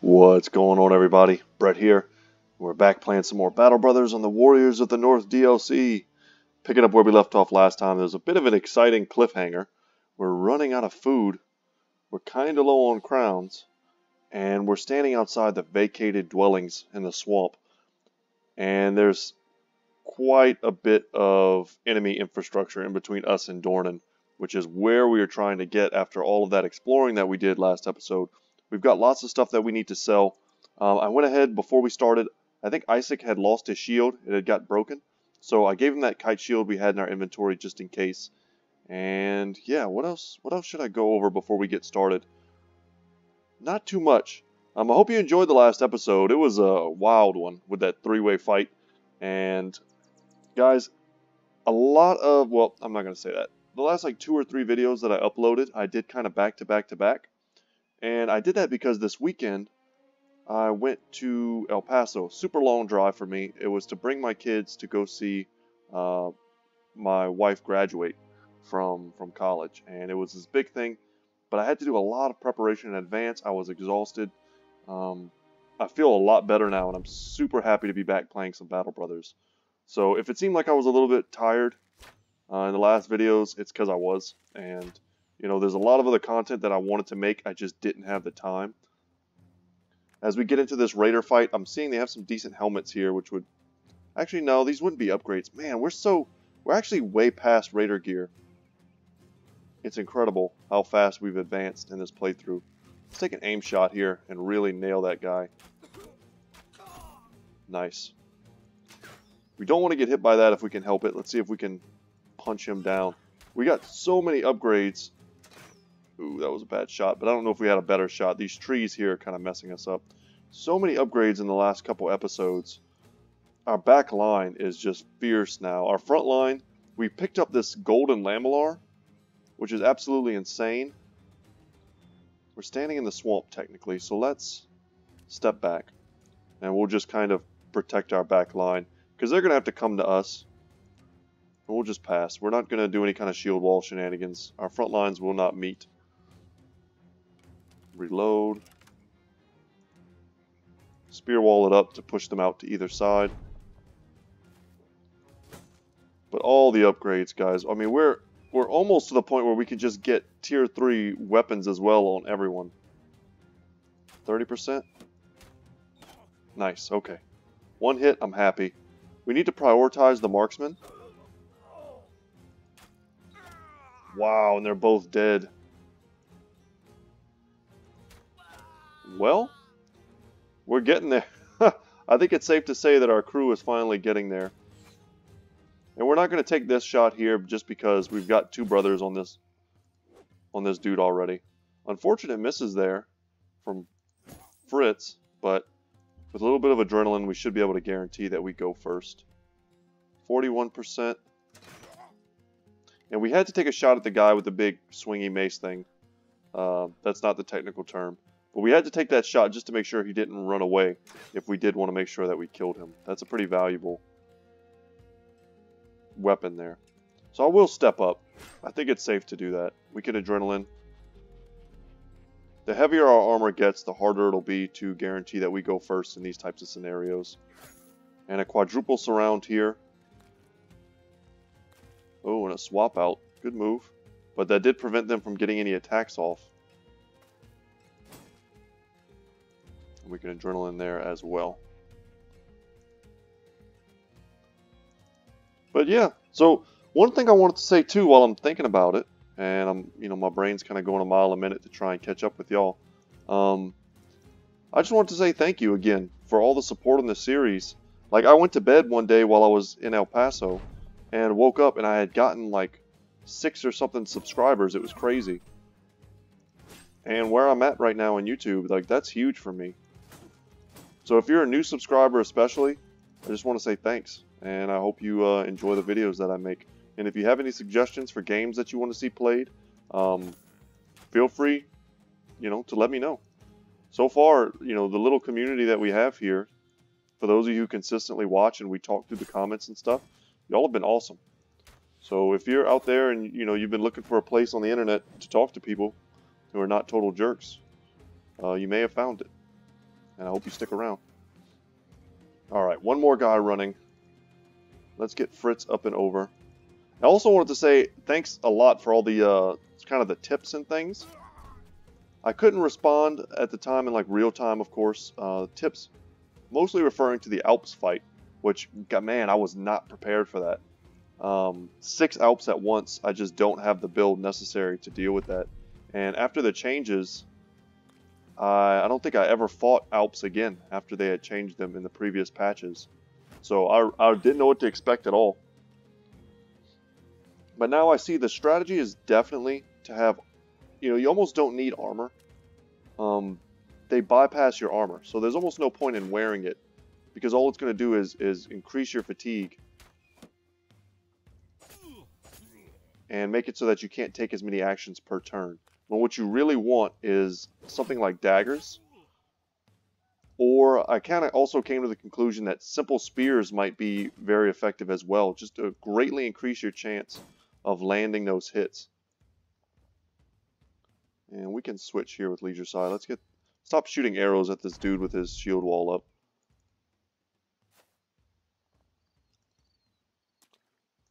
What's going on, everybody? Brett here. We're back playing some more Battle Brothers on the Warriors of the North DLC. Picking up where we left off last time, there's a bit of an exciting cliffhanger. We're running out of food. We're kind of low on crowns. And we're standing outside the vacated dwellings in the swamp. And there's quite a bit of enemy infrastructure in between us and Dornan, which is where we are trying to get after all of that exploring that we did last episode. We've got lots of stuff that we need to sell. I went ahead before we started. I think Isaac had lost his shield. It had got broken. So I gave him that kite shield we had in our inventory just in case. And yeah, what else should I go over before we get started? Not too much. I hope you enjoyed the last episode. It was a wild one with that three-way fight. And guys, a lot of, well, I'm not going to say that. The last like 2 or 3 videos that I uploaded, I did kind of back to back to back. And I did that because this weekend, I went to El Paso. Super long drive for me. It was to bring my kids to go see my wife graduate from college. And it was this big thing. But I had to do a lot of preparation in advance. I was exhausted. I feel a lot better now, and I'm super happy to be back playing some Battle Brothers. So if it seemed like I was a little bit tired in the last videos, it's because I was. And you know, there's a lot of other content that I wanted to make, I just didn't have the time. As we get into this Raider fight, I'm seeing they have some decent helmets here, which would... Actually, no, these wouldn't be upgrades. Man, we're actually way past Raider gear. It's incredible how fast we've advanced in this playthrough. Let's take an aim shot here and really nail that guy. Nice. We don't want to get hit by that if we can help it. Let's see if we can punch him down. We got so many upgrades. Ooh, that was a bad shot, but I don't know if we had a better shot. These trees here are kind of messing us up. So many upgrades in the last couple episodes. Our back line is just fierce now. Our front line, we picked up this golden lamellar, which is absolutely insane. We're standing in the swamp technically, so let's step back. And we'll just kind of protect our back line, because they're going to have to come to us. And we'll just pass. We're not going to do any kind of shield wall shenanigans. Our front lines will not meet. Reload. Spear wall it up to push them out to either side. But all the upgrades, guys. I mean, we're almost to the point where we can just get tier 3 weapons as well on everyone. 30%? Nice, okay. 1 hit, I'm happy. We need to prioritize the marksman. Wow, and they're both dead. Well, we're getting there. I think it's safe to say that our crew is finally getting there. And we're not going to take this shot here just because we've got 2 brothers on this dude already. Unfortunate misses there from Fritz, but with a little bit of adrenaline, we should be able to guarantee that we go first. 41%. And we had to take a shot at the guy with the big swingy mace thing. That's not the technical term. But we had to take that shot just to make sure he didn't run away if we did want to make sure that we killed him. That's a pretty valuable weapon there. So I will step up. I think it's safe to do that. We can adrenaline. The heavier our armor gets, the harder it'll be to guarantee that we go first in these types of scenarios. And a quadruple surround here. Oh, and a swap out. Good move. But that did prevent them from getting any attacks off. We can adrenaline there as well. But yeah, so one thing I wanted to say too while I'm thinking about it, and my brain's kind of going a mile a minute to try and catch up with y'all. I just wanted to say thank you again for all the support on this series. Like, I went to bed one day while I was in El Paso and woke up and I had gotten like 6 or something subscribers. It was crazy. And where I'm at right now on YouTube, like, that's huge for me. So if you're a new subscriber especially, I just want to say thanks. And I hope you enjoy the videos that I make. And if you have any suggestions for games that you want to see played, feel free, to let me know. So far, the little community that we have here, for those of you who consistently watch and we talk through the comments and stuff, y'all have been awesome. So if you're out there and, you've been looking for a place on the internet to talk to people who are not total jerks, you may have found it. And I hope you stick around. Alright, one more guy running. Let's get Fritz up and over. I also wanted to say thanks a lot for all the kind of the tips and things. I couldn't respond at the time in like real time, of course. Tips mostly referring to the Alps fight, which, man, I was not prepared for that. 6 Alps at once, I just don't have the build necessary to deal with that. And after the changes, I don't think I ever fought Alps again after they had changed them in the previous patches. So I didn't know what to expect at all. But now I see the strategy is definitely to have, you almost don't need armor. They bypass your armor, so there's almost no point in wearing it, because all it's going to do is increase your fatigue and make it so that you can't take as many actions per turn. Well, what you really want is something like daggers, or I kind of also came to the conclusion that simple spears might be very effective as well, just to greatly increase your chance of landing those hits. And we can switch here with Leisure Side. Let's stop shooting arrows at this dude with his shield wall up.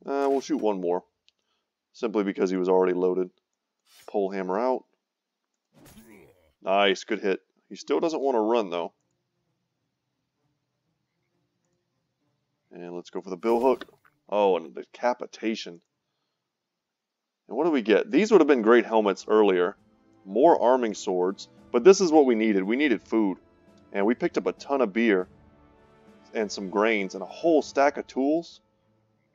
We'll shoot one more, simply because he was already loaded. Pole hammer out. Nice, good hit. He still doesn't want to run though. And let's go for the bill hook. Oh, and the decapitation. And what do we get? These would have been great helmets earlier. More arming swords. But this is what we needed. We needed food. And we picked up a ton of beer. And some grains. And a whole stack of tools.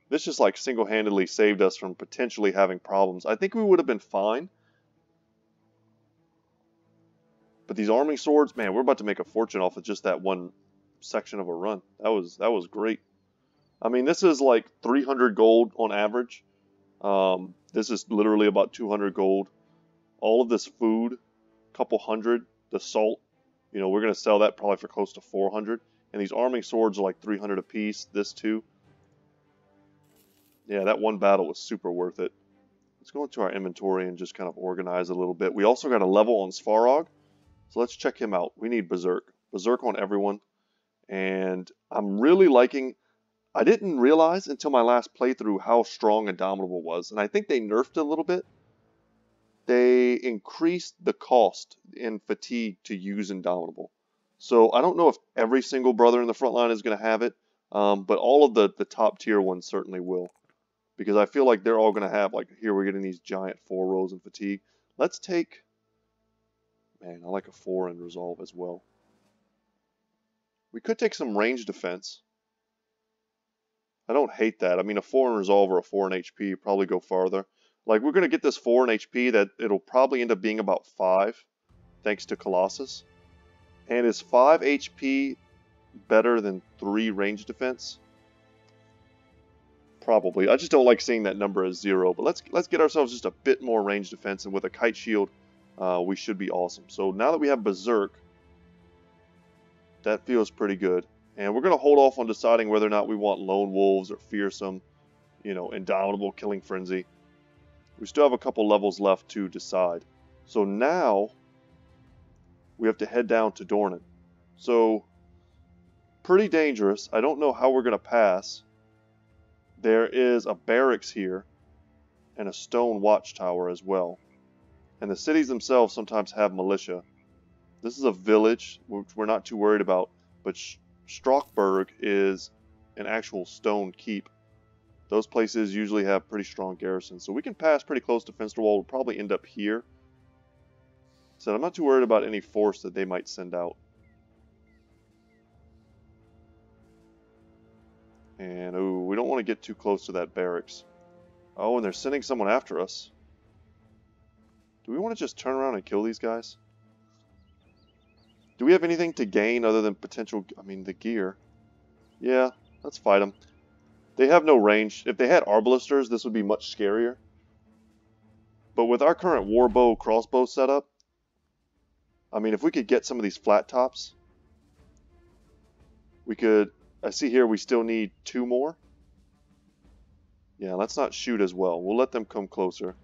This just like single-handedly saved us from potentially having problems. I think we would have been fine. But these arming swords, man, we're about to make a fortune off of just that one section of a run. That was great. I mean, this is like 300 gold on average. This is literally about 200 gold. All of this food, a couple hundred. The salt, we're going to sell that probably for close to 400. And these arming swords are like 300 apiece. This too. Yeah, that one battle was super worth it. Let's go into our inventory and just kind of organize a little bit. We also got a level on Svarog. So let's check him out. We need Berserk. Berserk on everyone. And I'm really liking... I didn't realize until my last playthrough how strong Indomitable was. And I think they nerfed it a little bit. They increased the cost in fatigue to use Indomitable. So I don't know if every single brother in the front line is going to have it. But all of the top tier ones certainly will. Because I feel like they're all going to have, like, here we're getting these giant 4 rolls in fatigue. Let's take... Man, I like a 4 in resolve as well. We could take some range defense. I don't hate that. I mean, a 4 in resolve or a 4 in HP probably go farther. Like, we're going to get this 4 in HP that it'll probably end up being about 5, thanks to Colossus. And is 5 HP better than 3 range defense? Probably. I just don't like seeing that number as 0. But let's get ourselves just a bit more range defense, and with a kite shield, we should be awesome. So now that we have Berserk, that feels pretty good. And we're going to hold off on deciding whether or not we want Lone Wolves or Fearsome, Indomitable, Killing Frenzy. We still have a couple levels left to decide. So now we have to head down to Dornan. So, pretty dangerous. I don't know how we're going to pass. There is a barracks here and a stone watchtower as well. And the cities themselves sometimes have militia. This is a village, which we're not too worried about, but Strockberg is an actual stone keep. Those places usually have pretty strong garrisons, so we can pass pretty close to Finsterwald. We'll probably end up here. So I'm not too worried about any force that they might send out. And, ooh, we don't want to get too close to that barracks. Oh, and they're sending someone after us. Do we want to just turn around and kill these guys? Do we have anything to gain other than potential... I mean, the gear. Yeah, let's fight them. They have no range. If they had arbalisters, this would be much scarier. But with our current warbow crossbow setup, I mean, if we could get some of these flat tops, we could... I see here we still need 2 more. Yeah, let's not shoot as well. We'll let them come closer.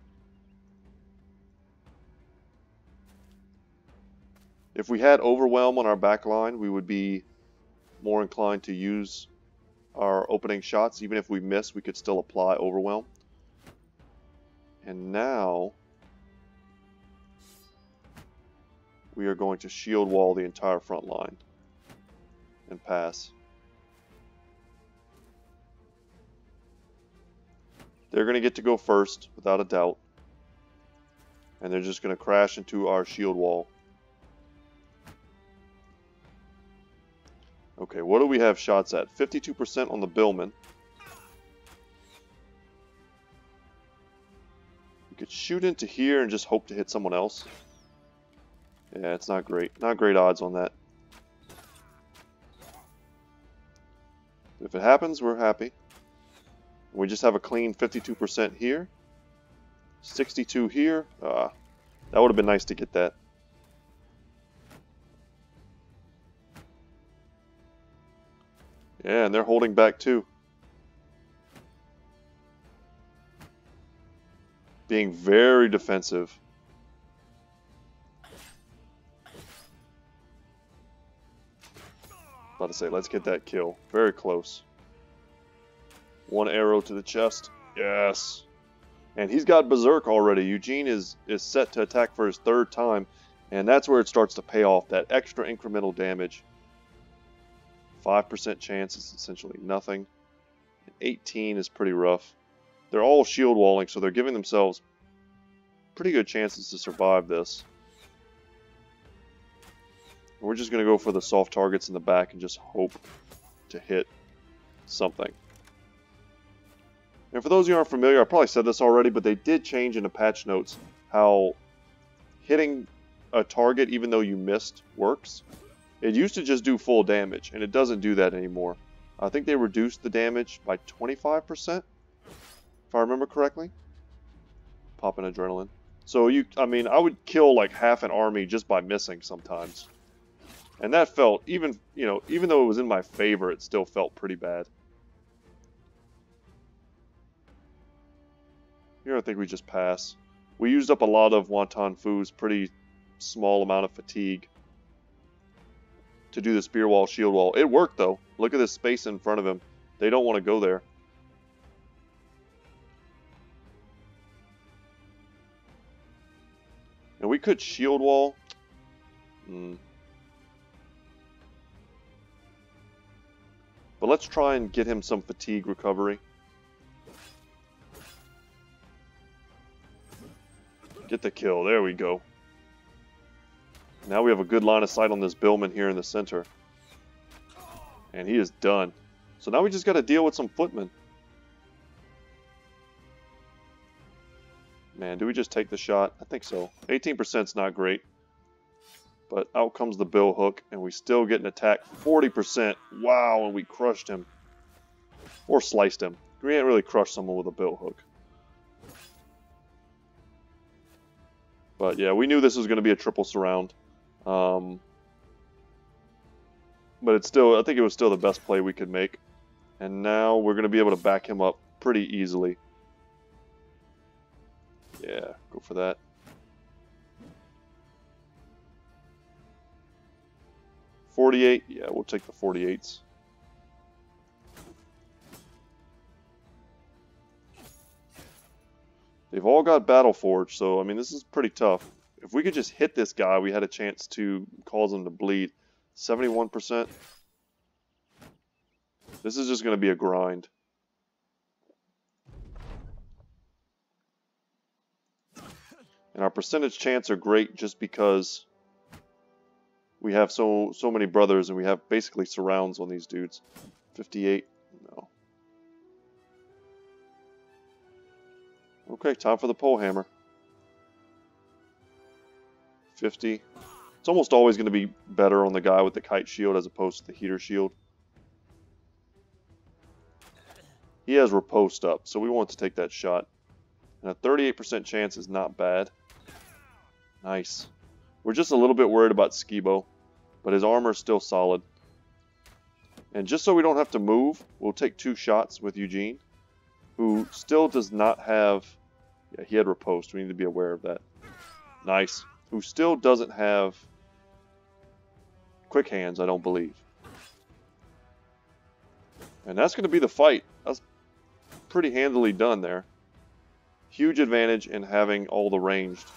If we had Overwhelm on our back line, we would be more inclined to use our opening shots. Even if we miss, we could still apply Overwhelm. And now we are going to shield wall the entire front line and pass. They're going to get to go first, without a doubt. And they're just going to crash into our shield wall. Okay, what do we have shots at? 52% on the Billman. We could shoot into here and just hope to hit someone else. Yeah, it's not great. Not great odds on that. If it happens, we're happy. We just have a clean 52% here. 62 here. That would have been nice to get that. Yeah, and they're holding back too. Being very defensive. About to say, let's get that kill. Very close. One arrow to the chest. Yes. And he's got Berserk already. Eugene is set to attack for his third time. And that's where it starts to pay off. That extra incremental damage. 5% chance is essentially nothing. 18 is pretty rough. They're all shield walling, so they're giving themselves pretty good chances to survive this. We're just going to go for the soft targets in the back and just hope to hit something. And for those of you who aren't familiar, I probably said this already, but they did change in the patch notes how hitting a target even though you missed works. It used to just do full damage, and it doesn't do that anymore. I think they reduced the damage by 25%, if I remember correctly. Popping adrenaline. So I mean, I would kill like half an army just by missing sometimes. And that felt, even though it was in my favor, it still felt pretty bad. Here I think we just pass. We used up a lot of Wonton Fu's pretty small amount of fatigue to do the spear wall, shield wall. It worked though. Look at this space in front of him. They don't want to go there. And we could shield wall. But let's try and get him some fatigue recovery. Get the kill. There we go. Now we have a good line of sight on this Billman here in the center. And he is done. So now we just got to deal with some footmen. Man, do we just take the shot? I think so. 18% is not great. But out comes the bill hook, and we still get an attack. 40%. Wow, and we crushed him. Or sliced him. We can't really crush someone with a bill hook. But yeah, we knew this was going to be a triple surround. But it's still, I think it was still the best play we could make. And now we're going to be able to back him up pretty easily. Yeah, go for that. .48, yeah, we'll take the 48s. They've all got Battle Forge, so I mean this is pretty tough. If we could just hit this guy, we had a chance to cause him to bleed. 71%. This is just going to be a grind. And our percentage chance are great just because we have so many brothers and we have basically surrounds on these dudes. 58, no. Okay, time for the pole hammer. 50. It's almost always going to be better on the guy with the kite shield as opposed to the heater shield. He has riposte up, so we want to take that shot. And a 38% chance is not bad. Nice. We're just a little bit worried about Skibo, but his armor is still solid. And just so we don't have to move, we'll take 2 shots with Eugene, who still does not have... Yeah, he had riposte. We need to be aware of that. Nice. Who still doesn't have quick hands, I don't believe. And that's going to be the fight. That's pretty handily done there. Huge advantage in having all the ranged.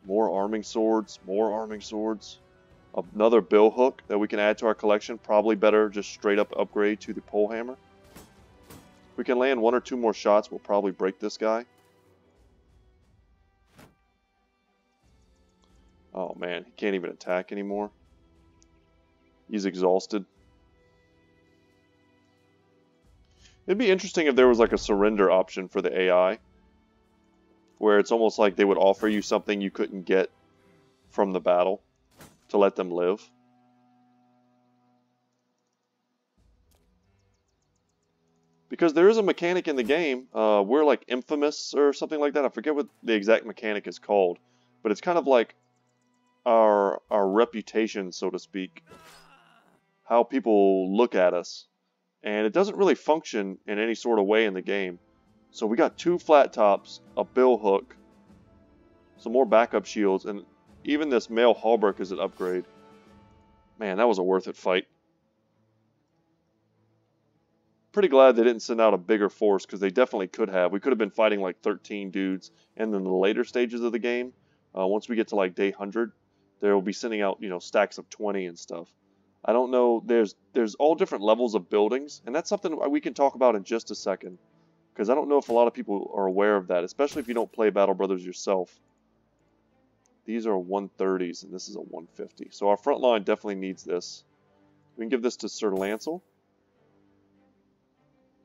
More arming swords, more arming swords. Another bill hook that we can add to our collection. Probably better just straight up upgrade to the pole hammer. If we can land 1 or 2 more shots, we'll probably break this guy. Oh man, he can't even attack anymore. He's exhausted. It'd be interesting if there was like a surrender option for the AI, where it's almost like they would offer you something you couldn't get from the battle to let them live. Because there is a mechanic in the game, we're like infamous or something like that. I forget what the exact mechanic is called, but it's kind of like our reputation, so to speak. How people look at us. And it doesn't really function in any sort of way in the game. So we got 2 flat tops, a bill hook, some more backup shields, and even this male hauberk is an upgrade. Man, that was a worth it fight. Pretty glad they didn't send out a bigger force, because they definitely could have. We could have been fighting like 13 dudes, and then the later stages of the game, once we get to like day 100, they will be sending out, you know, stacks of 20 and stuff. I don't know, there's all different levels of buildings, and that's something we can talk about in just a second. Because I don't know if a lot of people are aware of that, especially if you don't play Battle Brothers yourself. These are 130s, and this is a 150. So our front line definitely needs this. We can give this to Sir Lancel.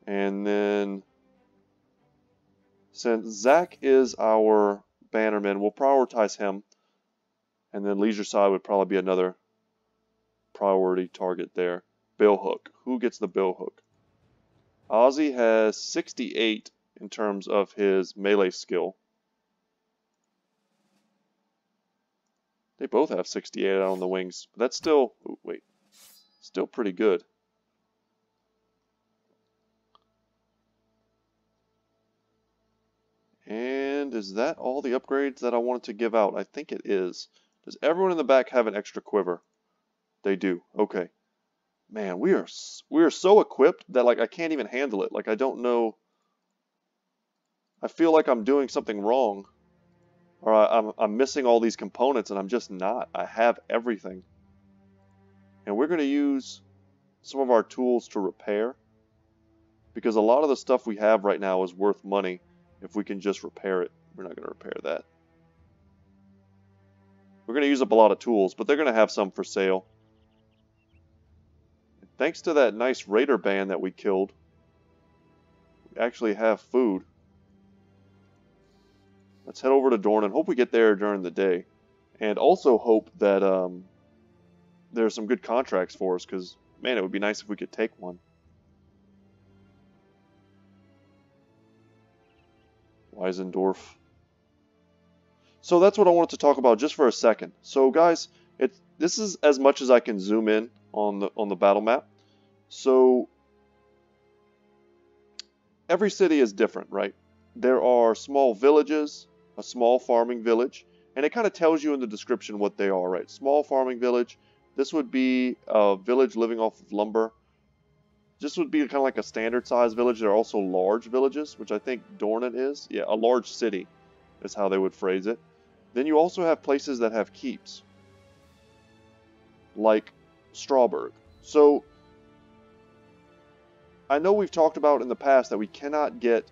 And then, since Zach is our bannerman, we'll prioritize him. And then Leisure Side would probably be another priority target there. Bill hook. Who gets the bill hook? Ozzy has 68 in terms of his melee skill. They both have 68 out on the wings. But that's still, oh, wait, still pretty good. And is that all the upgrades that I wanted to give out? I think it is. Does everyone in the back have an extra quiver? They do. Okay. Man, we are so equipped that like I can't even handle it. Like I don't know. I feel like I'm doing something wrong, or I'm missing all these components, and I'm just not. I have everything, and we're going to use some of our tools to repair, because a lot of the stuff we have right now is worth money if we can just repair it. We're not going to repair that. We're going to use up a lot of tools, but they're going to have some for sale. Thanks to that nice raider band that we killed, we actually have food. Let's head over to Dornan. Hope we get there during the day. And also hope that there's some good contracts for us, because, man, it would be nice if we could take one. Weisendorf. So that's what I wanted to talk about just for a second. So guys, this is as much as I can zoom in on the battle map. So every city is different, right? There are small villages, a small farming village, and it kind of tells you in the description what they are, right? Small farming village. This would be a village living off of lumber. This would be kind of like a standard size village. There are also large villages, which I think Dornan is. Yeah, a large city is how they would phrase it. Then you also have places that have keeps, like Strawberg. So I know we've talked about in the past that we cannot get,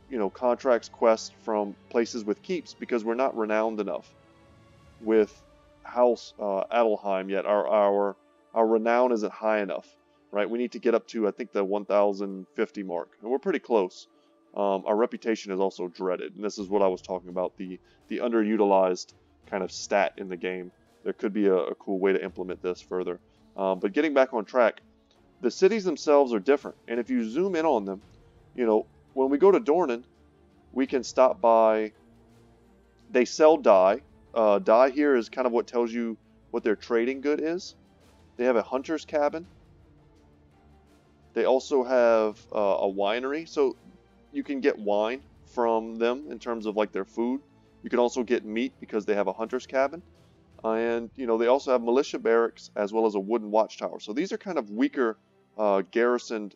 you know, contracts, quests from places with keeps because we're not renowned enough with House Adelheim yet. Our renown isn't high enough, right? We need to get up to, I think, the 1050 mark, and we're pretty close. Our reputation is also dreaded, and this is what I was talking about, the underutilized kind of stat in the game. There could be a cool way to implement this further. But getting back on track, the cities themselves are different, and if you zoom in on them, you know, when we go to Dornan, we can stop by. They sell dye. Dye here is kind of what tells you what their trading good is. They have a hunter's cabin. They also have a winery, so you can get wine from them in terms of like their food. You can also get meat because they have a hunter's cabin. And, you know, they also have militia barracks as well as a wooden watchtower. So these are kind of weaker garrisoned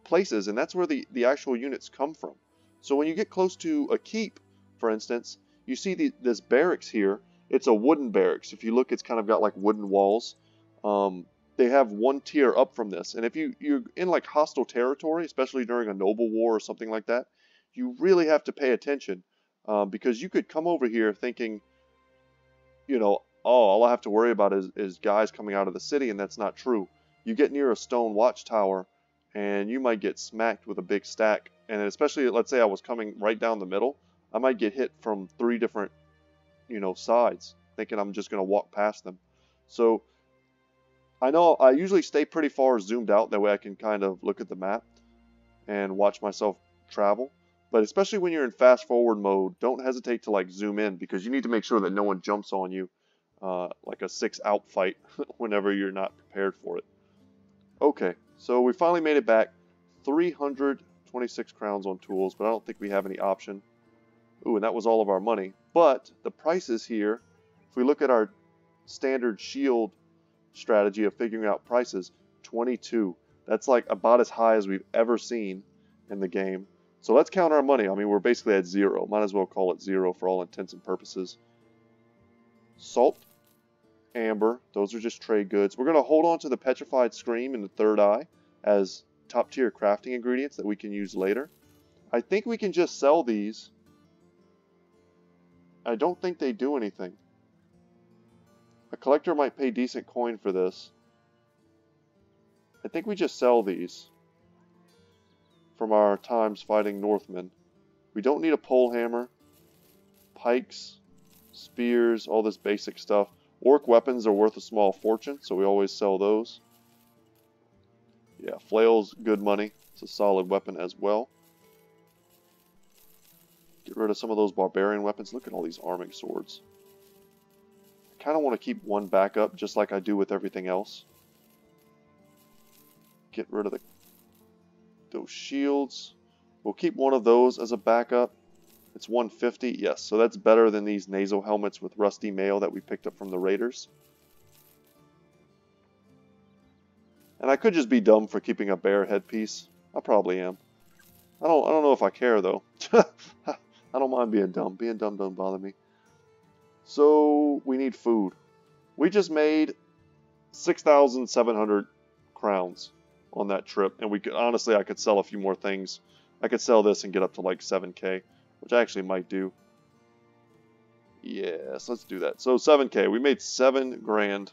places, and that's where the actual units come from. So when you get close to a keep, for instance, you see this barracks here. It's a wooden barracks. If you look, it's kind of got like wooden walls. They have one tier up from this. And if you're in like hostile territory, especially during a noble war or something like that, you really have to pay attention because you could come over here thinking, you know, oh, all I have to worry about is guys coming out of the city, and that's not true. You get near a stone watchtower, and you might get smacked with a big stack. And especially, let's say I was coming right down the middle, I might get hit from 3 different, you know, sides, thinking I'm just going to walk past them. So I know I usually stay pretty far zoomed out, that way I can kind of look at the map and watch myself travel. But especially when you're in fast forward mode, don't hesitate to like zoom in, because you need to make sure that no one jumps on you like a 6-out fight whenever you're not prepared for it. Okay, so we finally made it back. 326 crowns on tools, but I don't think we have any option. Ooh, and that was all of our money. But the prices here, if we look at our standard shield strategy of figuring out prices, 22. That's like about as high as we've ever seen in the game. So let's count our money. I mean, we're basically at 0. Might as well call it 0 for all intents and purposes. Salt, amber, those are just trade goods. We're going to hold on to the petrified scream and the third eye as top tier crafting ingredients that we can use later. I think we can just sell these. I don't think they do anything. A collector might pay decent coin for this. I think we just sell these from our times fighting Northmen. We don't need a pole hammer, pikes, spears, all this basic stuff. Orc weapons are worth a small fortune, so we always sell those. Yeah, flail's good money. It's a solid weapon as well. Get rid of some of those barbarian weapons. Look at all these arming swords. I kind of want to keep one backup, just like I do with everything else. Get rid of those shields. We'll keep one of those as a backup. It's 150. Yes, so that's better than these nasal helmets with rusty mail that we picked up from the raiders. And I could just be dumb for keeping a bear headpiece. I probably am. I don't know if I care though. I don't mind being dumb. Being dumb doesn't bother me. So we need food. We just made 6,700 crowns on that trip, and we could honestly, I could sell a few more things. I could sell this and get up to like 7k, which I actually might do. Yes, let's do that. So 7k, we made 7 grand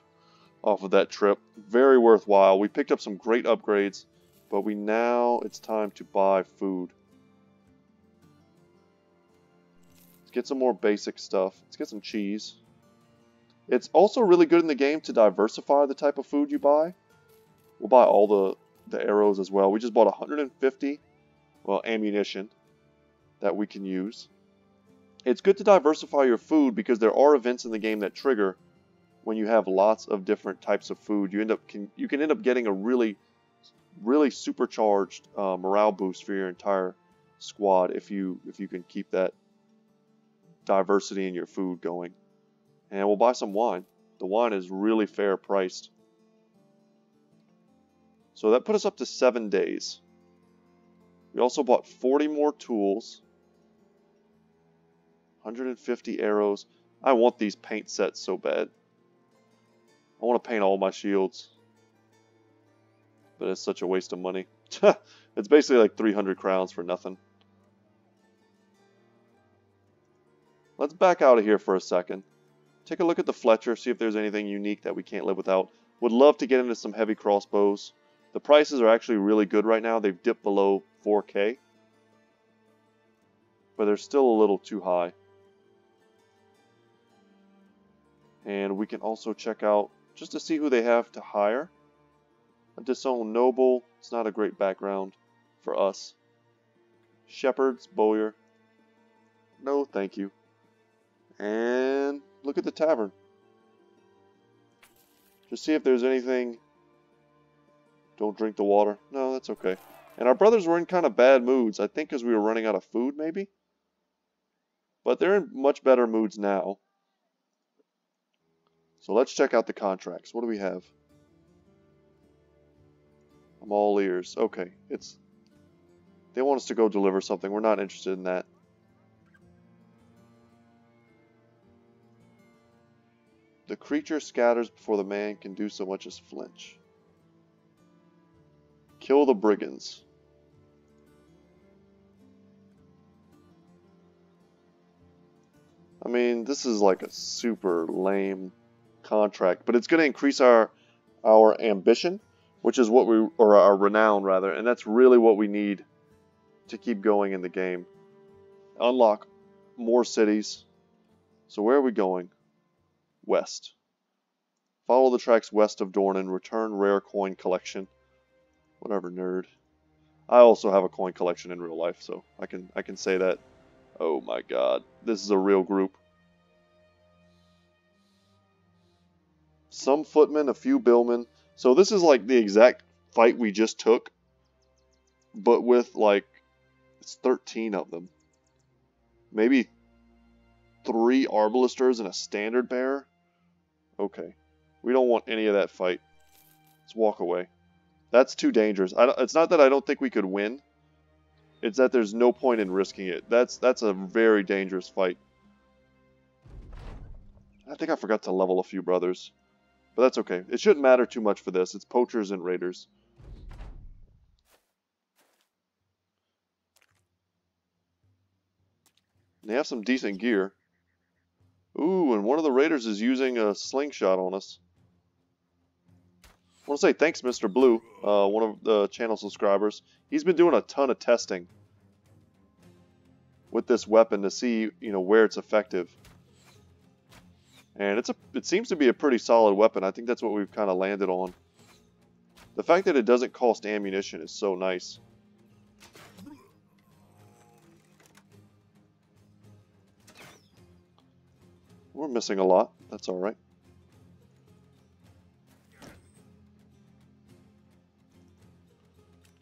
off of that trip. Very worthwhile. We picked up some great upgrades, but now it's time to buy food. Let's get some more basic stuff. Let's get some cheese. It's also really good in the game to diversify the type of food you buy. We'll buy all the arrows as well. We just bought 150, well, ammunition that we can use. It's good to diversify your food because there are events in the game that trigger when you have lots of different types of food. You can end up getting a really supercharged morale boost for your entire squad if you can keep that diversity in your food going. And we'll buy some wine. The wine is really fair priced. So that put us up to 7 days. We also bought 40 more tools. 150 arrows. I want these paint sets so bad. I want to paint all my shields. But it's such a waste of money. It's basically like 300 crowns for nothing. Let's back out of here for a second. Take a look at the Fletcher, see if there's anything unique that we can't live without. Would love to get into some heavy crossbows. The prices are actually really good right now. They've dipped below 4k. But they're still a little too high. And we can also check out, just to see who they have to hire. A Disowned Noble. It's not a great background for us. Shepherds, Bowyer. No, thank you. And look at the tavern. Just see if there's anything. Don't drink the water. No, that's okay. And our brothers were in kind of bad moods. I think because we were running out of food, maybe. But they're in much better moods now. So let's check out the contracts. What do we have? I'm all ears. Okay, they want us to go deliver something. We're not interested in that. The creature scatters before the man can do so much as flinch. Kill the brigands. I mean, this is like a super lame contract, but it's going to increase our ambition, which is what or our renown rather, and that's really what we need to keep going in the game. Unlock more cities. So where are we going? West. Follow the tracks west of Dornan. Return rare coin collection. Whatever, nerd. I also have a coin collection in real life, so I can say that. Oh my god, this is a real group. Some footmen, a few billmen. So this is like the exact fight we just took, but with like, it's 13 of them. Maybe 3 arbalisters and a standard bearer? Okay. We don't want any of that fight. Let's walk away. That's too dangerous. It's not that I don't think we could win. It's that there's no point in risking it. That's a very dangerous fight. I think I forgot to level a few brothers. But that's okay. It shouldn't matter too much for this. It's poachers and raiders. They have some decent gear. Ooh, and one of the raiders is using a slingshot on us. I want to say thanks, Mr. Blue, one of the channel subscribers. He's been doing a ton of testing with this weapon to see, where it's effective. And it seems to be a pretty solid weapon. I think that's what we've kind of landed on. The fact that it doesn't cost ammunition is so nice. We're missing a lot. That's alright.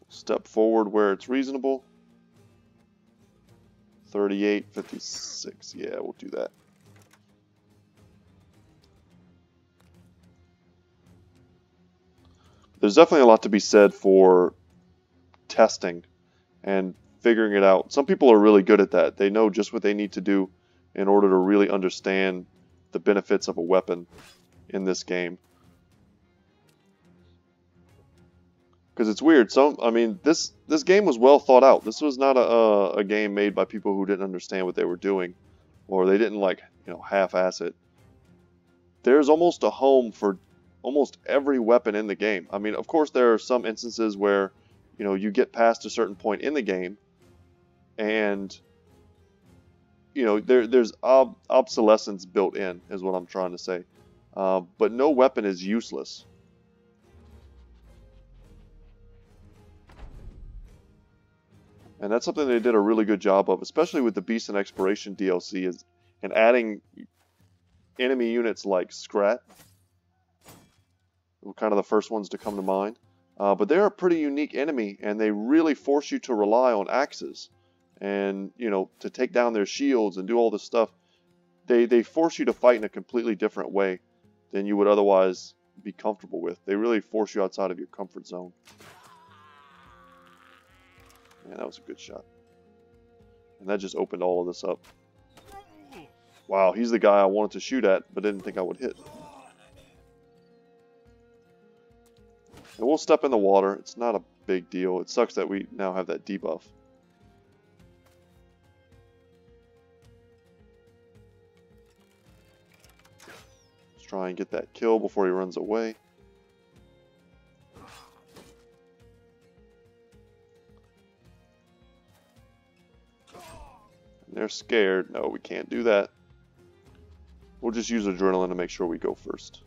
Step forward where it's reasonable. 38, 56. Yeah, we'll do that. There's definitely a lot to be said for testing and figuring it out. Some people are really good at that. They know just what they need to do in order to really understand the benefits of a weapon in this game. Because it's weird. This game was well thought out. This was not a game made by people who didn't understand what they were doing, or they didn't half-ass it. There's almost a home for almost every weapon in the game. I mean, of course, there are some instances where you get past a certain point in the game, and there's obsolescence built in, is what I'm trying to say. But no weapon is useless. And that's something they did a really good job of, especially with the Beast and Exploration DLC, and adding enemy units like Scrat. Were kind of the first ones to come to mind. But they're a pretty unique enemy, and they really force you to rely on axes. And, to take down their shields and do all this stuff. They force you to fight in a completely different way than you would otherwise be comfortable with. They really force you outside of your comfort zone. Man, that was a good shot. And that just opened all of this up. Wow, he's the guy I wanted to shoot at, but didn't think I would hit. And we'll step in the water. It's not a big deal. It sucks that we now have that debuff. Let's try and get that kill before he runs away. They're scared. No, we can't do that. We'll just use adrenaline to make sure we go first.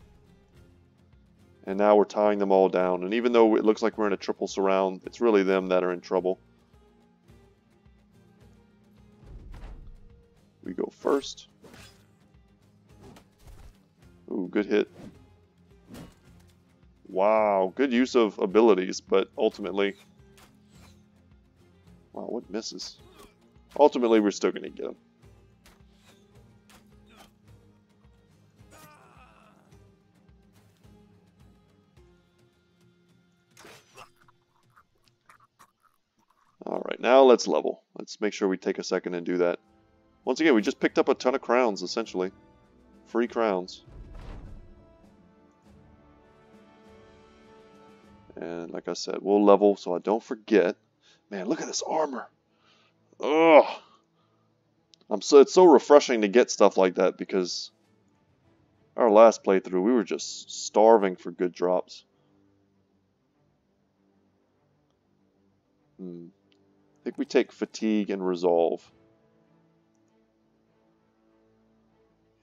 And now we're tying them all down. And even though it looks like we're in a triple surround, it's really them that are in trouble. We go first. Ooh, good hit. Wow, good use of abilities, but ultimately... Wow, what misses? Ultimately, we're still going to get him. now let's level. Let's make sure we take a second and do that. Once again, we just picked up a ton of crowns, essentially. Free crowns. And like I said, we'll level so I don't forget. Man, look at this armor. Ugh. It's so refreshing to get stuff like that because our last playthrough, we were just starving for good drops. I think we take fatigue and resolve.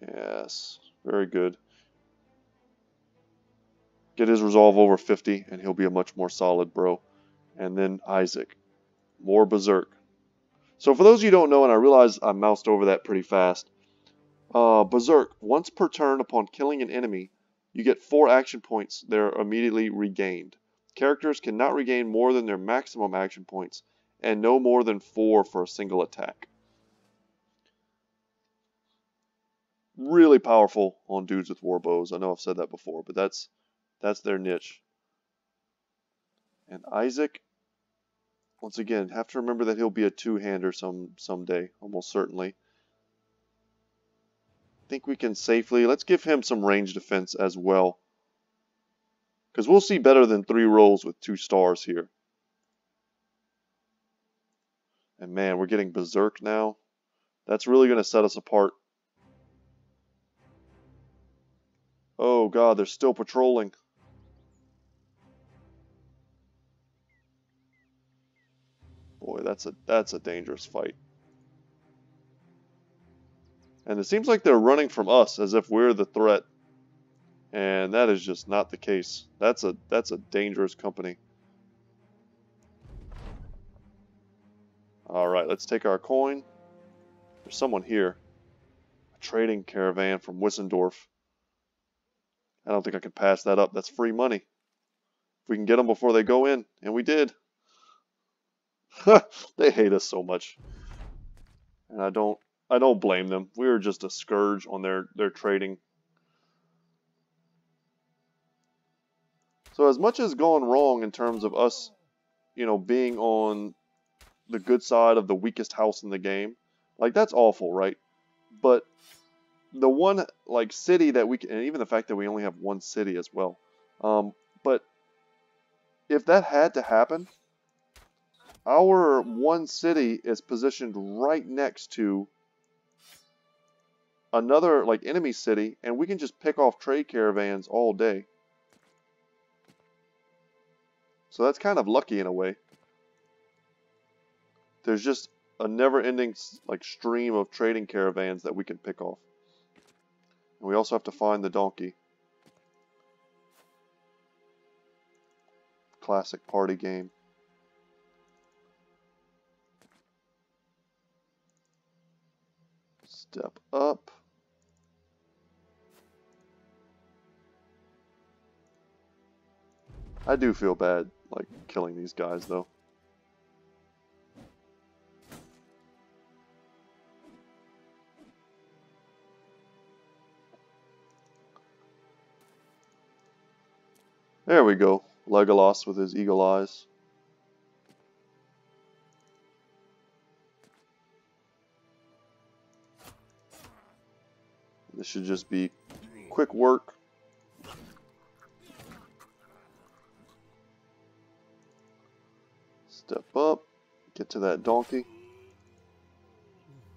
Yes, very good. Get his resolve over 50 and he'll be a much more solid bro. And then Isaac. More Berserk. So for those of you who don't know, and I realize I moused over that pretty fast, Berserk, once per turn upon killing an enemy, you get 4 action points. They're immediately regained. Characters cannot regain more than their maximum action points, and no more than 4 for a single attack. Really powerful on dudes with war bows. I know I've said that before, but that's their niche. And Isaac, once again, have to remember that he'll be a two-hander someday, almost certainly. I think we can safely, let's give him some range defense as well. Because we'll see better than 3 rolls with 2 stars here. And man, we're getting Berserk now. That's really going to set us apart. Oh god, they're still patrolling. Boy, that's a dangerous fight. And it seems like they're running from us as if we're the threat. And that is just not the case. That's a dangerous company. Alright, let's take our coin. There's someone here. A trading caravan from Wissendorf. I don't think I can pass that up. That's free money. If we can get them before they go in. And we did. They hate us so much. And I don't blame them. We were just a scourge on their trading. So as much as gone wrong in terms of us, you know, being on the good side of the weakest house in the game, like that's awful, right? But the one like city that we can, and even the fact that we only have one city as well. But if that had to happen, our one city is positioned right next to another like enemy city, and we can just pick off trade caravans all day. So that's kind of lucky in a way. There's just a never-ending like stream of trading caravans that we can pick off. And we also have to find the donkey. Classic party game. Step up. I do feel bad, like, killing these guys, though. There we go. Legolas with his eagle eyes. This should just be quick work. Step up, get to that donkey.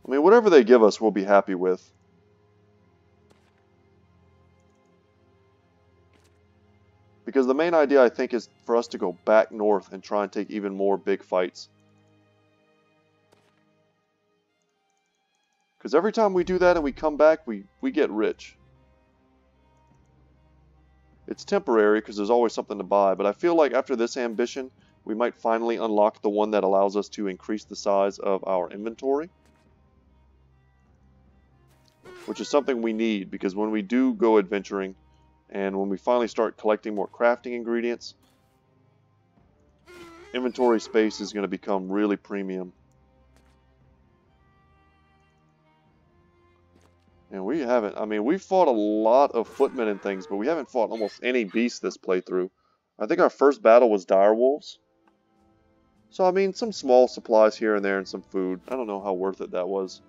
I mean, whatever they give us, we'll be happy with. Because the main idea, I think, is for us to go back north and try and take even more big fights. Because every time we do that and we come back, we get rich. It's temporary because there's always something to buy, but I feel like after this ambition, we might finally unlock the one that allows us to increase the size of our inventory. Which is something we need, because when we do go adventuring, and when we finally start collecting more crafting ingredients, inventory space is going to become really premium. And we haven't, I mean, we've fought a lot of footmen and things, but we haven't fought almost any beasts this playthrough. I think our first battle was direwolves. So, I mean, some small supplies here and there and some food. I don't know how worth it that was.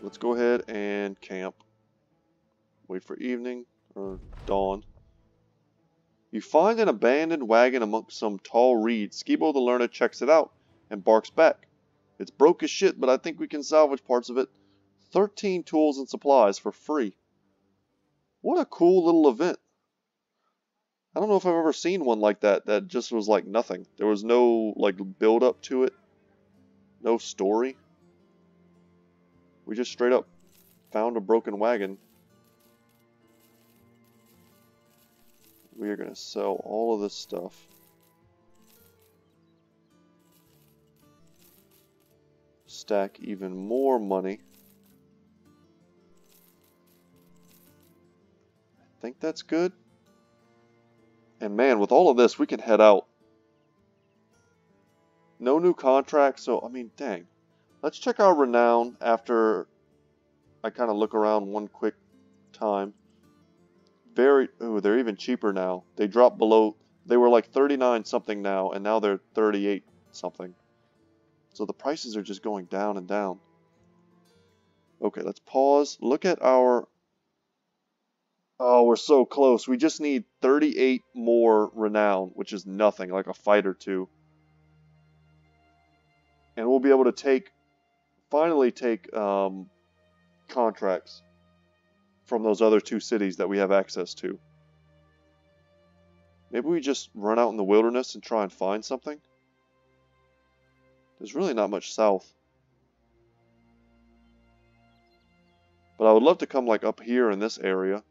Let's go ahead and camp. Wait for evening or dawn. You find an abandoned wagon amongst some tall reeds. Skibo the Learner checks it out and barks back. It's broke as shit, but I think we can salvage parts of it. 13 tools and supplies for free. What a cool little event. I don't know if I've ever seen one like that that just was like nothing. There was no like build up to it. No story. We just straight up found a broken wagon. We are going to sell all of this stuff. Stack even more money. I think that's good. And man, with all of this, we can head out. No new contracts, so I mean, dang. Let's check our renown after I kind of look around one quick time. Ooh, they're even cheaper now. They dropped below, they were like 39 something now, and now they're 38 something. So the prices are just going down and down. Okay, let's pause. Look at our... Oh, we're so close. We just need 38 more renown, which is nothing, like a fight or two. And we'll be able to finally take contracts from those other two cities that we have access to. Maybe we just run out in the wilderness and try and find something? There's really not much south. But I would love to come like up here in this area,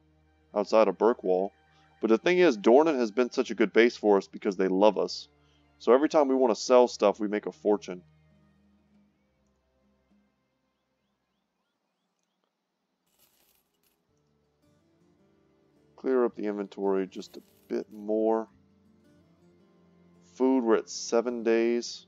outside of Burkwall. But the thing is, Dornan has been such a good base for us because they love us. So every time we want to sell stuff, we make a fortune. Clear up the inventory just a bit more. Food, we're at 7 days.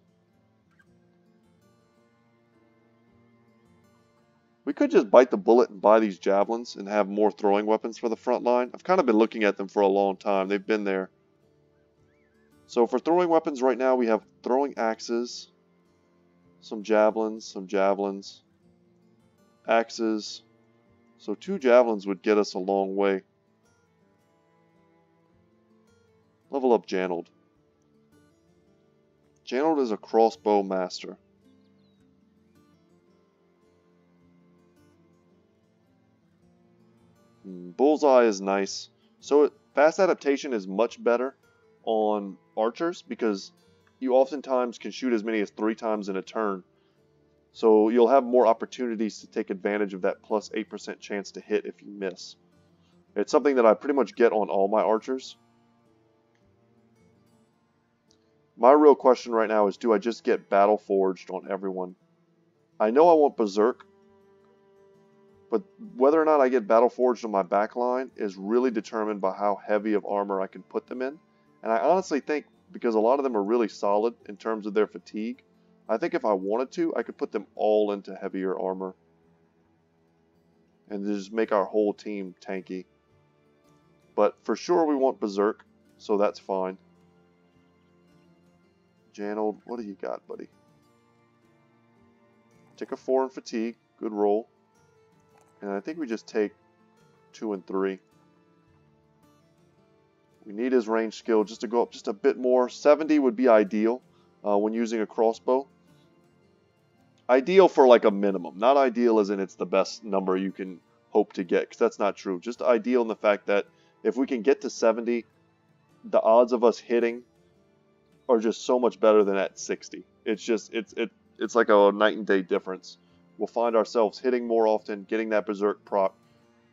We could just bite the bullet and buy these javelins and have more throwing weapons for the front line. I've kind of been looking at them for a long time. They've been there. So for throwing weapons right now, we have throwing axes, some javelins, axes. So 2 javelins would get us a long way. Level up Janold. Janold is a crossbow master. Bullseye is nice. So fast adaptation is much better on archers because you oftentimes can shoot as many as 3 times in a turn. So you'll have more opportunities to take advantage of that plus 8% chance to hit if you miss. It's something that I pretty much get on all my archers. My real question right now is, do I just get Battle Forged on everyone? I know I want Berserk, but whether or not I get Battle Forged on my backline is really determined by how heavy of armor I can put them in. And I honestly think, because a lot of them are really solid in terms of their fatigue, I think if I wanted to, I could put them all into heavier armor. And just make our whole team tanky. But for sure we want Berserk, so that's fine. Janold, what do you got, buddy? Take a 4 in fatigue. Good roll. And I think we just take 2 and 3. We need his range skill just to go up just a bit more. 70 would be ideal when using a crossbow. Ideal for like a minimum. Not ideal as in it's the best number you can hope to get, because that's not true. Just ideal in the fact that if we can get to 70, the odds of us hitting are just so much better than at 60. It's just, it's like a night and day difference. We'll find ourselves hitting more often, getting that Berserk proc.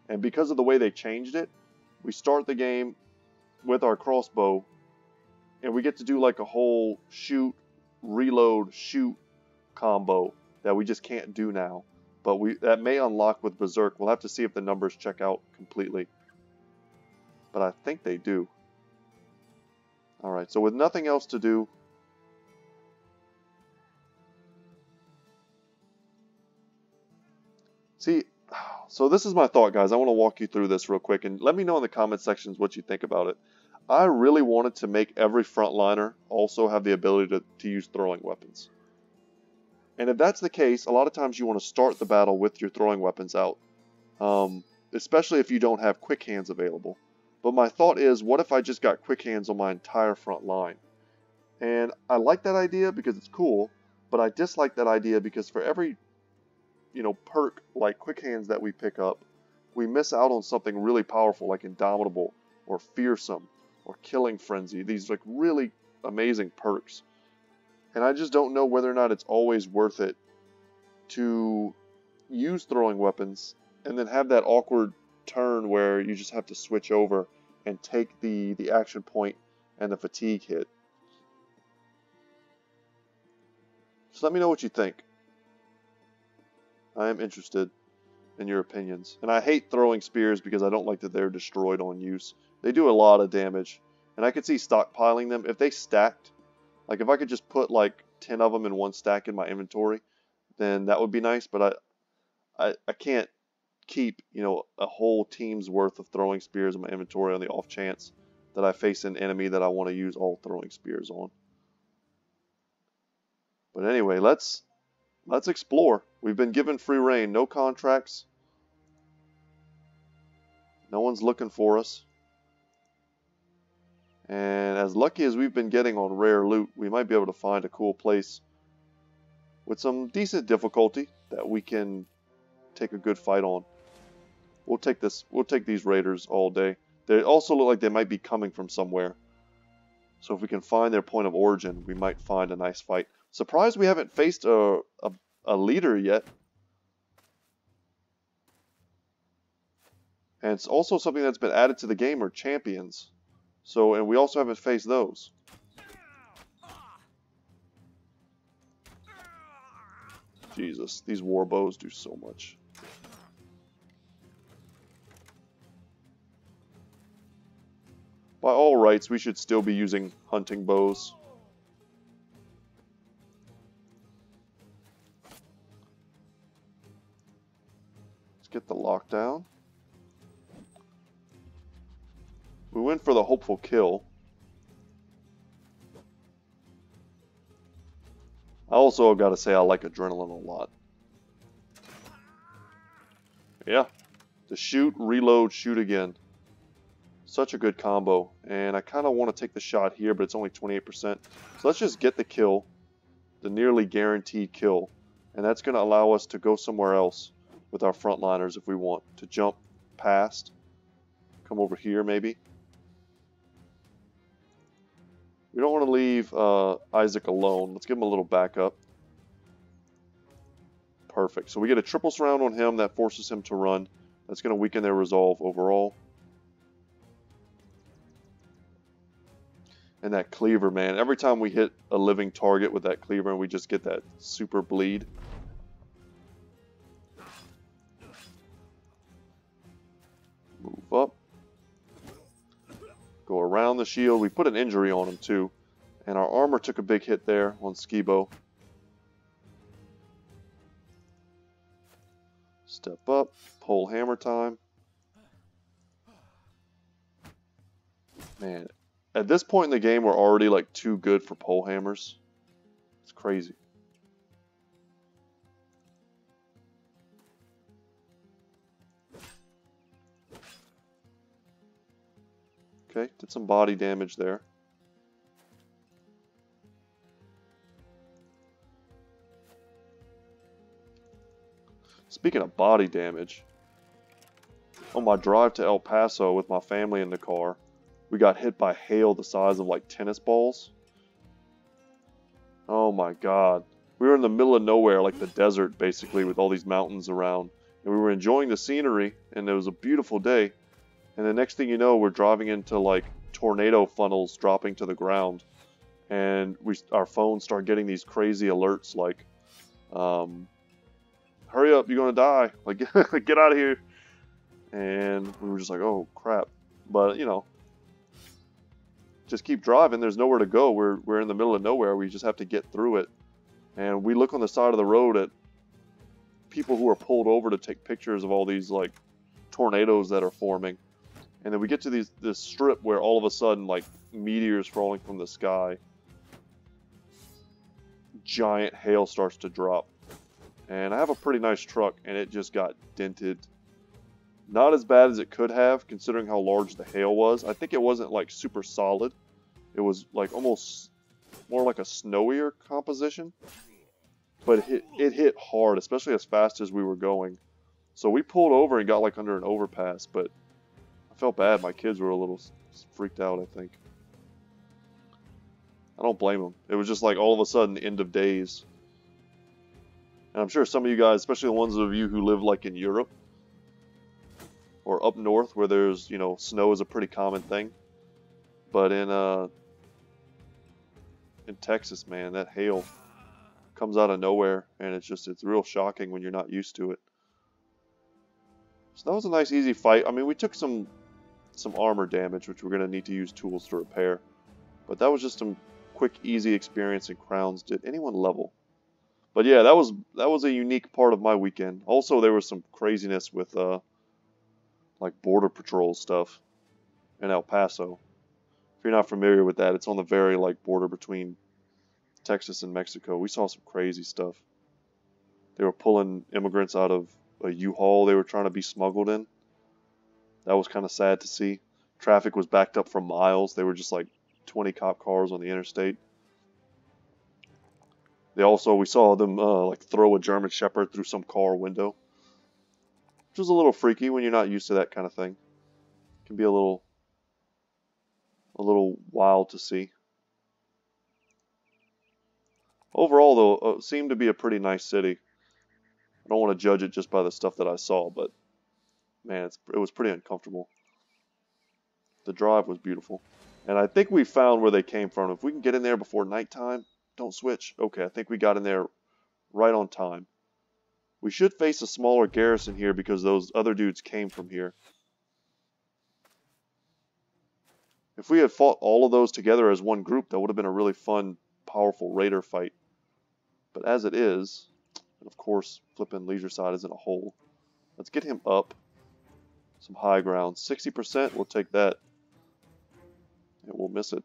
And because of the way they changed it, we start the game with our crossbow, and we get to do like a whole shoot, reload, shoot combo that we just can't do now. But that may unlock with Berserk. We'll have to see if the numbers check out completely. But I think they do. Alright, so with nothing else to do, see, so this is my thought, guys. I want to walk you through this real quick, and let me know in the comment sections what you think about it. I really wanted to make every frontliner also have the ability to use throwing weapons. And if that's the case, a lot of times you want to start the battle with your throwing weapons out. Especially if you don't have quick hands available. But my thought is, what if I just got quick hands on my entire front line? And I like that idea because it's cool, but I dislike that idea because for every, perk like quick hands that we pick up, we miss out on something really powerful like Indomitable or Fearsome or Killing Frenzy. These like really amazing perks. And I just don't know whether or not it's always worth it to use throwing weapons and then have that awkward turn where you just have to switch over and take the action point and the fatigue hit. So let me know what you think. I am interested in your opinions. And I hate throwing spears because I don't like that they're destroyed on use. They do a lot of damage. And I could see stockpiling them. If they stacked, like if I could just put like 10 of them in one stack in my inventory, then that would be nice. But I can't keep, a whole team's worth of throwing spears in my inventory on the off chance that I face an enemy that I want to use all throwing spears on. But anyway, let's explore. We've been given free reign, no contracts. No one's looking for us. And as lucky as we've been getting on rare loot, we might be able to find a cool place with some decent difficulty that we can take a good fight on. We'll take these raiders all day. They also look like they might be coming from somewhere. So if we can find their point of origin, we might find a nice fight. Surprised we haven't faced a leader yet. And it's also something that's been added to the game are champions. So, and we also haven't faced those. Jesus, these war bows do so much. By all rights, we should still be using hunting bows. Let's get the lockdown. We went for the hopeful kill. I also got to say I like adrenaline a lot. Yeah. To shoot, reload, shoot again. Such a good combo. And I kind of want to take the shot here, but it's only 28%. So let's just get the kill. The nearly guaranteed kill. And that's going to allow us to go somewhere else with our frontliners if we want. To jump past. Come over here maybe. We don't want to leave Isaac alone. Let's give him a little backup. Perfect. So we get a triple surround on him. That forces him to run. That's going to weaken their resolve overall. And that cleaver, man. Every time we hit a living target with that cleaver, and we just get that super bleed. Move up. Go around the shield. We put an injury on him too. And our armor took a big hit there on Skibo. Step up. Pole hammer time. Man. At this point in the game, we're already like too good for pole hammers. It's crazy. Okay, did some body damage there. Speaking of body damage, on my drive to El Paso with my family in the car, we got hit by hail the size of like tennis balls. Oh my god. We were in the middle of nowhere, like the desert basically, with all these mountains around. And we were enjoying the scenery, and it was a beautiful day. And the next thing you know, we're driving into like tornado funnels dropping to the ground. And our phones start getting these crazy alerts like, hurry up, you're going to die. Like, get out of here. And we were just like, oh crap. But, just keep driving. There's nowhere to go. We're in the middle of nowhere. We just have to get through it. And we look on the side of the road at people who are pulled over to take pictures of all these like tornadoes that are forming. And then we get to this strip where all of a sudden, like, meteors falling from the sky. Giant hail starts to drop. And I have a pretty nice truck, and it just got dented. Not as bad as it could have, considering how large the hail was. I think it wasn't, like, super solid. It was, like, almost more like a snowier composition. But it hit hard, especially as fast as we were going. So we pulled over and got, like, under an overpass, but I felt bad. My kids were a little freaked out, I think. I don't blame them. It was just like all of a sudden, end of days. And I'm sure some of you guys, especially the ones of you who live like in Europe or up north where there's, you know, snow is a pretty common thing. But in Texas, man, that hail comes out of nowhere, and it's real shocking when you're not used to it. So that was a nice easy fight. I mean, we took some armor damage, which we're going to need to use tools to repair. But that was just some quick, easy experience in crowns. Did anyone level? But yeah, that was a unique part of my weekend. Also, there was some craziness with like border patrol stuff in El Paso. If you're not familiar with that, it's on the very like border between Texas and Mexico. We saw some crazy stuff. They were pulling immigrants out of a U-Haul they were trying to be smuggled in. That was kind of sad to see. Traffic was backed up for miles. They were just like 20 cop cars on the interstate. We saw them like throw a German Shepherd through some car window, which was a little freaky when you're not used to that kind of thing. It can be a little wild to see. Overall, though, it seemed to be a pretty nice city. I don't want to judge it just by the stuff that I saw, but man, it was pretty uncomfortable. The drive was beautiful. And I think we found where they came from. If we can get in there before nighttime, don't switch. Okay, I think we got in there right on time. We should face a smaller garrison here because those other dudes came from here. If we had fought all of those together as one group, that would have been a really fun, powerful raider fight. But as it is, and of course, flipping Leisure Side is in a hole. Let's get him up. Some high ground. 60%, we'll take that. And we'll miss it.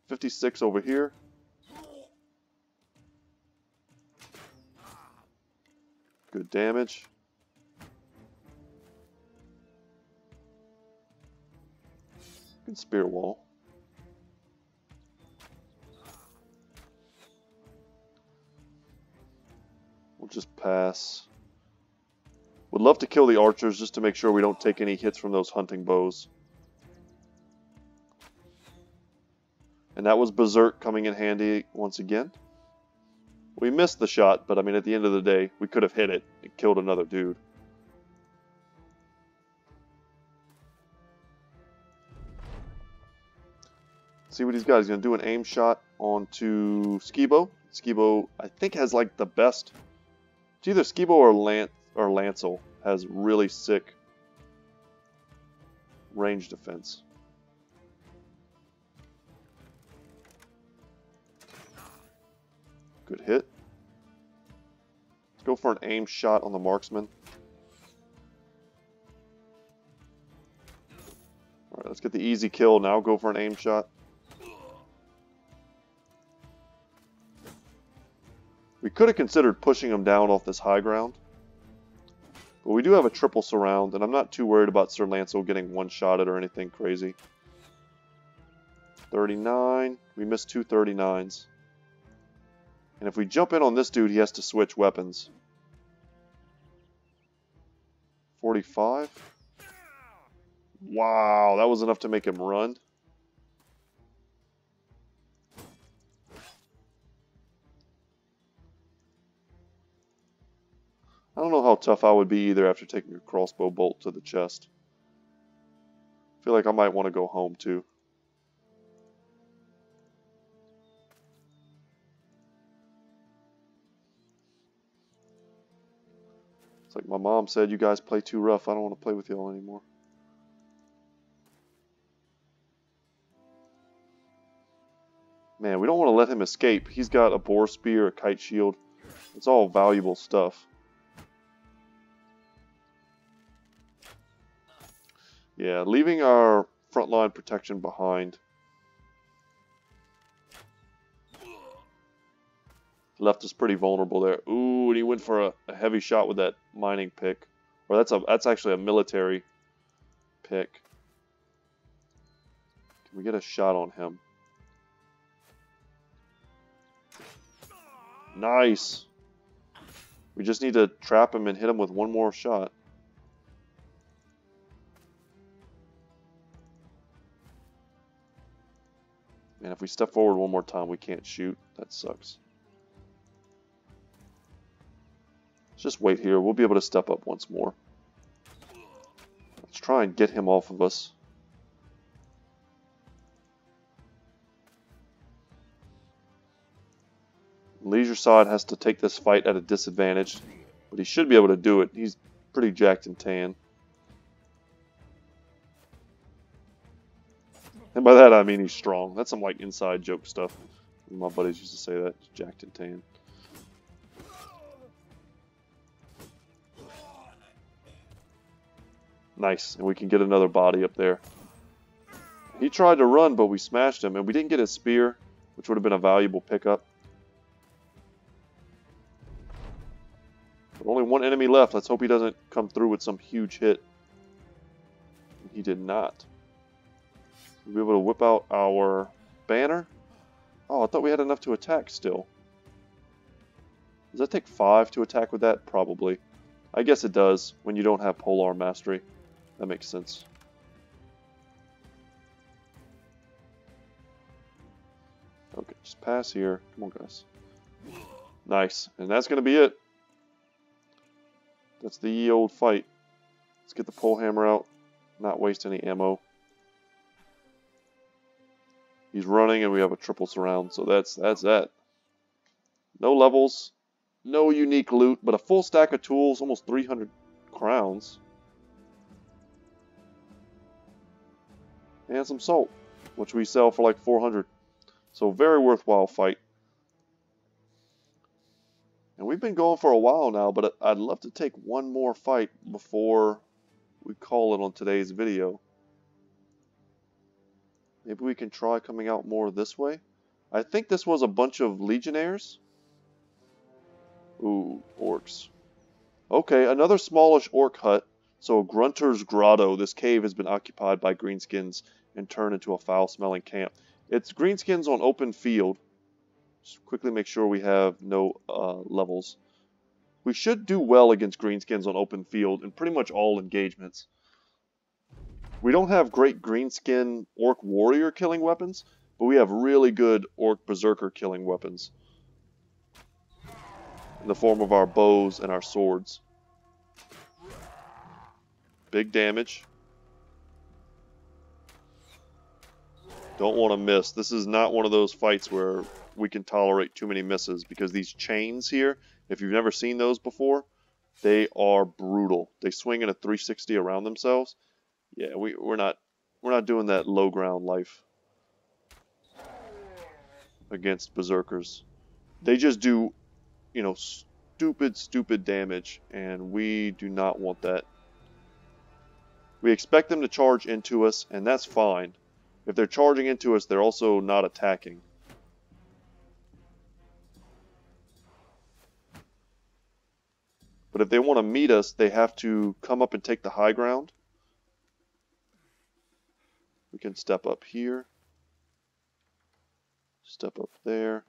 56 over here. Good damage. Good spear wall. We'll just pass. Would love to kill the archers just to make sure we don't take any hits from those hunting bows. And that was Berserk coming in handy once again. We missed the shot, but I mean, at the end of the day, we could have hit it and killed another dude. See what he's got. He's going to do an aim shot onto Skibo. Skibo, I think, has like the best. It's either Skibo or Lancel has really sick range defense. Good hit. Let's go for an aim shot on the marksman. Alright, let's get the easy kill. Now go for an aim shot. We could have considered pushing him down off this high ground. But we do have a triple surround, and I'm not too worried about Sir Lancel getting one-shotted or anything crazy. 39. We missed two 39s. And if we jump in on this dude, he has to switch weapons. 45. Wow, that was enough to make him run. I don't know how tough I would be either after taking a crossbow bolt to the chest. I feel like I might want to go home too. It's like my mom said, you guys play too rough. I don't want to play with y'all anymore. Man, we don't want to let him escape. He's got a boar spear, a kite shield. It's all valuable stuff. Yeah, leaving our frontline protection behind. Left us pretty vulnerable there. Ooh, and he went for a heavy shot with that mining pick. Or that's actually a military pick. Can we get a shot on him? Nice. We just need to trap him and hit him with one more shot. Man, if we step forward one more time, we can't shoot. That sucks. Let's just wait here. We'll be able to step up once more. Let's try and get him off of us. Leisure side has to take this fight at a disadvantage, but he should be able to do it. He's pretty jacked and tan. And by that I mean he's strong. That's some like inside joke stuff. My buddies used to say that. He's jacked and tan. Nice, and we can get another body up there. He tried to run, but we smashed him, and we didn't get his spear, which would have been a valuable pickup. But only one enemy left. Let's hope he doesn't come through with some huge hit. He did not. We'll be able to whip out our banner. Oh, I thought we had enough to attack still. Does that take 5 to attack with that? Probably. I guess it does when you don't have Polar Mastery. That makes sense. Okay, just pass here. Come on, guys. Nice. And that's going to be it. That's the ye old fight. Let's get the pole hammer out. Not waste any ammo. He's running and we have a triple surround. So that's that. No levels. No unique loot. But a full stack of tools. Almost 300 crowns. And some salt, which we sell for like 400. So very worthwhile fight. And we've been going for a while now, but I'd love to take one more fight before we call it on today's video. Maybe we can try coming out more this way. I think this was a bunch of legionnaires. Ooh, orcs. Okay, another smallish orc hut. So Grunter's Grotto. This cave has been occupied by greenskins and turned into a foul-smelling camp. It's greenskins on open field. Just quickly make sure we have no levels. We should do well against greenskins on open field in pretty much all engagements. We don't have great greenskin orc warrior killing weapons, but we have really good orc berserker killing weapons. In the form of our bows and our swords. Big damage. Don't want to miss. This is not one of those fights where we can tolerate too many misses, because these chains here, if you've never seen those before, they are brutal. They swing in a 360 around themselves. Yeah, we're not doing that low ground life against berserkers. They just do, you know, stupid damage, and we do not want that. We expect them to charge into us, and that's fine. If they're charging into us, they're also not attacking. But if they want to meet us, they have to come up and take the high ground. We can step up here. Step up there.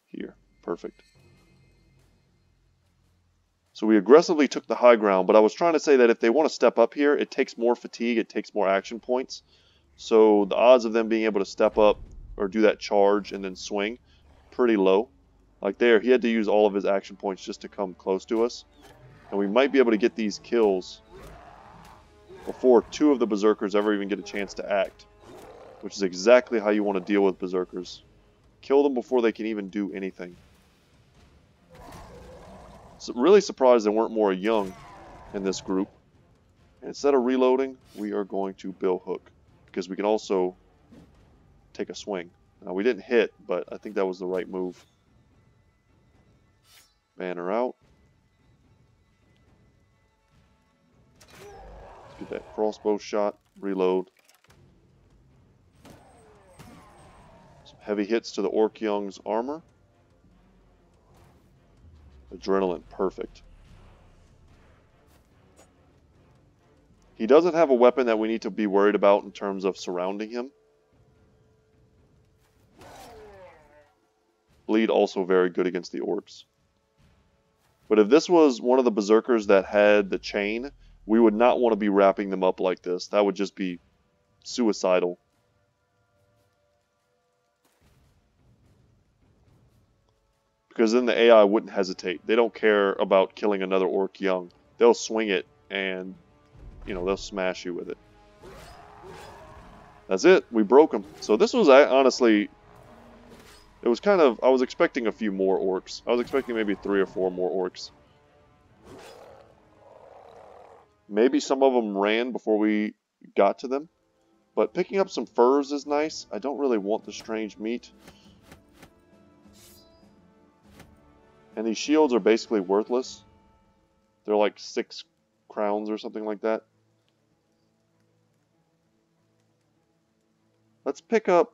Here. Perfect. So we aggressively took the high ground, but I was trying to say that if they want to step up here, it takes more fatigue, it takes more action points. So the odds of them being able to step up or do that charge and then swing, pretty low. Like there, he had to use all of his action points just to come close to us. And we might be able to get these kills before 2 of the berserkers ever even get a chance to act. Which is exactly how you want to deal with berserkers. Kill them before they can even do anything. So really surprised there weren't more young in this group. And instead of reloading, we are going to bill hook, because we can also take a swing. Now we didn't hit, but I think that was the right move. Banner out. Get that crossbow shot. Reload. Some heavy hits to the Orc Young's armor. Adrenaline, perfect. He doesn't have a weapon that we need to be worried about in terms of surrounding him. Bleed also very good against the orcs. But if this was one of the Berserkers that had the chain, we would not want to be wrapping them up like this. That would just be suicidal. Because then the AI wouldn't hesitate. They don't care about killing another Orc Young. They'll swing it and, you know, they'll smash you with it. That's it. We broke them. So this was honestly... It was kind of... I was expecting a few more orcs. I was expecting maybe 3 or 4 more orcs. Maybe some of them ran before we got to them. But picking up some furs is nice. I don't really want the strange meat. And these shields are basically worthless. They're like 6 crowns or something like that. Let's pick up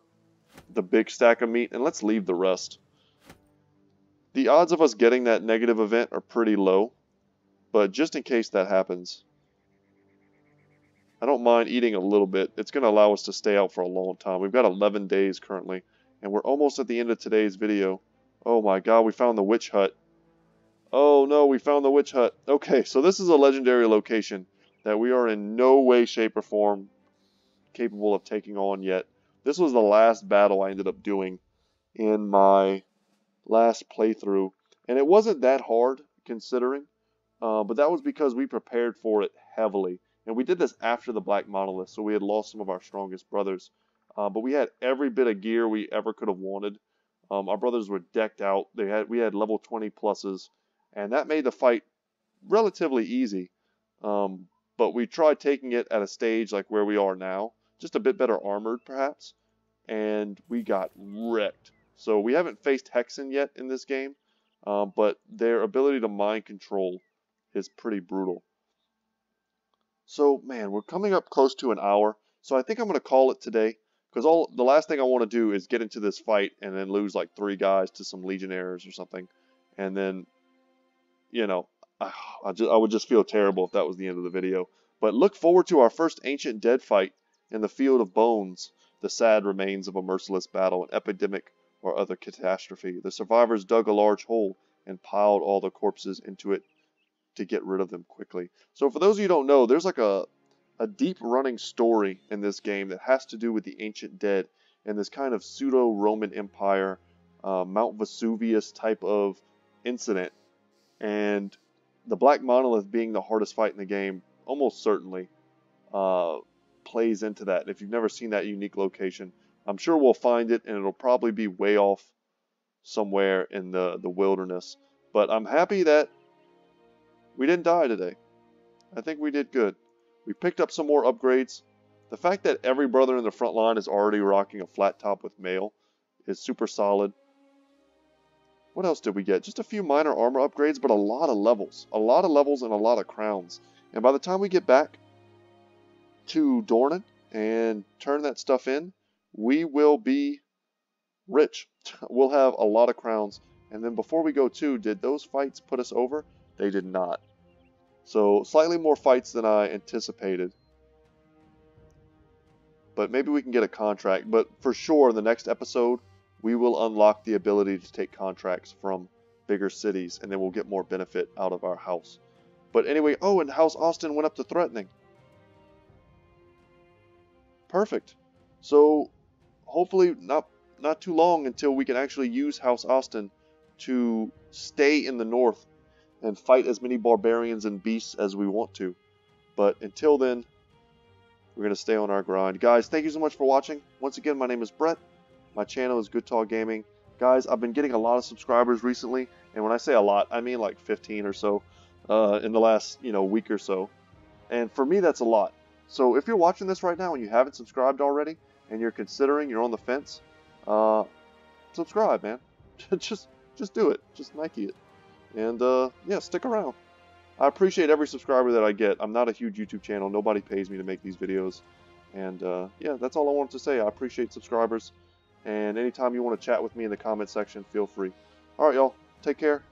the big stack of meat and let's leave the rest. The odds of us getting that negative event are pretty low, but just in case that happens, I don't mind eating a little bit. It's going to allow us to stay out for a long time. We've got 11 days currently, and we're almost at the end of today's video. Oh my god, we found the witch hut. Oh no, we found the witch hut. Okay, so this is a legendary location that we are in no way, shape, or form capable of taking on yet. This was the last battle I ended up doing in my last playthrough, and it wasn't that hard considering, but that was because we prepared for it heavily, and we did this after the Black Monolith, so we had lost some of our strongest brothers, but we had every bit of gear we ever could have wanted. Our brothers were decked out. We had level 20 pluses, and that made the fight relatively easy, but we tried taking it at a stage like where we are now, just a bit better armored perhaps, and we got wrecked. So we haven't faced Hexen yet in this game, but their ability to mind control is pretty brutal. So man, we're coming up close to an hour, so I think I'm going to call it today, because the last thing I want to do is get into this fight and then lose like 3 guys to some legionnaires or something, and then, you know, I would just feel terrible if that was the end of the video. But look forward to our first Ancient Dead fight in the Field of Bones, the sad remains of a merciless battle, an epidemic, or other catastrophe. The survivors dug a large hole and piled all the corpses into it to get rid of them quickly. So for those of you who don't know, there's like a deep running story in this game that has to do with the Ancient Dead and this kind of pseudo-Roman Empire, Mount Vesuvius type of incident. And the Black Monolith being the hardest fight in the game, almost certainly, plays into that. And if you've never seen that unique location, I'm sure we'll find it, and it'll probably be way off somewhere in the wilderness. But I'm happy that we didn't die today. I think we did good. We picked up some more upgrades. The fact that every brother in the front line is already rocking a flat top with mail is super solid. What else did we get? Just a few minor armor upgrades, but a lot of levels. A lot of levels and a lot of crowns. And by the time we get back to Dornan and turn that stuff in, we will be rich. We'll have a lot of crowns. And then before we go too, did those fights put us over? They did not. So slightly more fights than I anticipated. But maybe we can get a contract. But for sure, in the next episode, we will unlock the ability to take contracts from bigger cities, and then we'll get more benefit out of our house. But anyway, oh, and House Austin went up to threatening. Perfect. So hopefully not too long until we can actually use House Austin to stay in the north and fight as many barbarians and beasts as we want to. But until then, we're going to stay on our grind. Guys, thank you so much for watching. Once again, my name is Brett. My channel is Good Talk Gaming. Guys, I've been getting a lot of subscribers recently, and when I say a lot, I mean like 15 or so in the last week or so. And for me, that's a lot. So if you're watching this right now and you haven't subscribed already, and you're considering, you're on the fence, subscribe, man. just do it. Just Nike it. And yeah, stick around. I appreciate every subscriber that I get. I'm not a huge YouTube channel. Nobody pays me to make these videos. And yeah, that's all I wanted to say. I appreciate subscribers. And anytime you want to chat with me in the comment section, feel free. All right, y'all. Take care.